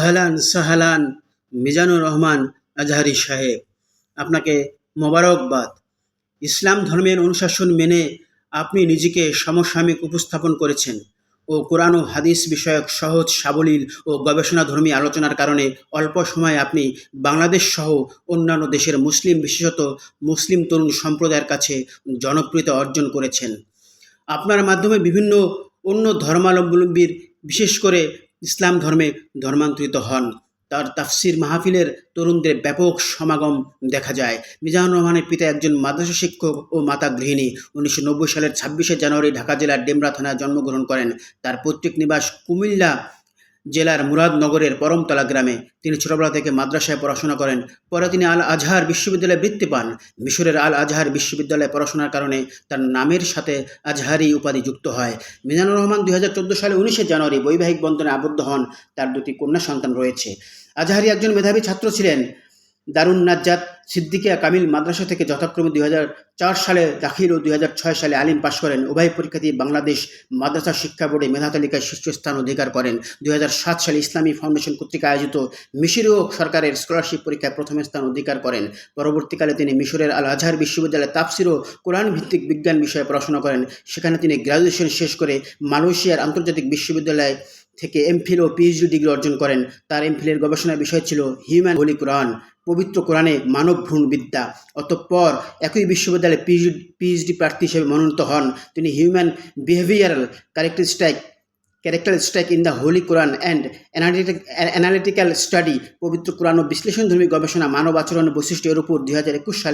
আহলান সাহালান মিজানুর রহমান আজহারি সাহেব, আপনাকে মোবারকবাদ। ইসলাম ধর্মের অনুশাসন মেনে আপনি নিজেকে সমসাময়িক উপস্থাপন করেছেন ও কোরআন ও হাদিস বিষয়ক সহজ সাবলীল ও গবেষণাধর্মী আলোচনার কারণে অল্প সময়ে আপনি বাংলাদেশ সহ অন্যান্য দেশের মুসলিম, বিশেষত মুসলিম তরুণ সম্প্রদায়ের কাছে জনপ্রিয়তা অর্জন করেছেন। আপনার মাধ্যমে বিভিন্ন অন্য ধর্মাবলম্বীর, বিশেষ করে ইসলাম ধর্মে ধর্মান্তরিত হন। তার তাফসির মাহফিলের তরুণদের ব্যাপক সমাগম দেখা যায়। মিজানুর রহমানের পিতা একজন মাদ্রাসা শিক্ষক ও মাতা গৃহিণী। 1990 সালের 26শে জানুয়ারি ঢাকা জেলার ডেমরা থানায় জন্মগ্রহণ করেন। তার পৈতৃক নিবাস কুমিল্লা জেলার মুরাদনগরের পরমতলা গ্রামে। তিনি ছোটবেলা থেকে মাদ্রাসায় পড়াশোনা করেন। পরে তিনি আল আজহার বিশ্ববিদ্যালয়ে বৃত্তি পান। মিশরের আল আজহার বিশ্ববিদ্যালয়ে পড়াশোনার কারণে তার নামের সাথে আজহারি উপাধি যুক্ত হয়। মিজানুর রহমান 2014 সালে 19শে জানুয়ারি বৈবাহিক বন্ধনে আবদ্ধ হন। তার দুটি কন্যা সন্তান রয়েছে। আজহারি একজন মেধাবী ছাত্র ছিলেন। দারুন নাজ্জাত সিদ্দিকিয়া কামিল মাদ্রাসা থেকে যথাক্রমে 2004 সালে দাখিল ও 2006 সালে আলিম পাশ করেন। উভয় পরীক্ষাতেই বাংলাদেশ মাদ্রাসা শিক্ষা বোর্ডে মেধা তালিকায় শীর্ষস্থান অধিকার করেন। 2007 সালে ইসলামী ফাউন্ডেশন কর্তৃক আয়োজিত মিশরীয় সরকারের স্কলারশিপ পরীক্ষায় প্রথম স্থান অধিকার করেন। পরবর্তীকালে তিনি মিশরের আল আজহার বিশ্ববিদ্যালয়ে তাফসির ও কোরআন ভিত্তিক বিজ্ঞান বিষয়ে পড়াশোনা করেন। সেখানে তিনি গ্র্যাজুয়েশন শেষ করে মালয়েশিয়ার আন্তর্জাতিক বিশ্ববিদ্যালয় থেকে এমফিল ও পিএইচডি ডিগ্রি অর্জন করেন। তার এমফিলের গবেষণার বিষয় ছিল হিউম্যান হোলি কোরআন, পবিত্র কোরআনে মানব ভ্রূণবিদ্যা। অতঃপর একই বিশ্ববিদ্যালয়ে পিএইচডি প্রার্থী হিসেবে মনোনীত হন। তিনি human behavioural characteristic in the Holi Quran and analytical study, পবিত্র কোরআন ও বিশ্লেষণধর্মী গবেষণা, মানব আচরণের বৈশিষ্ট্য এর উপর 2021 সালে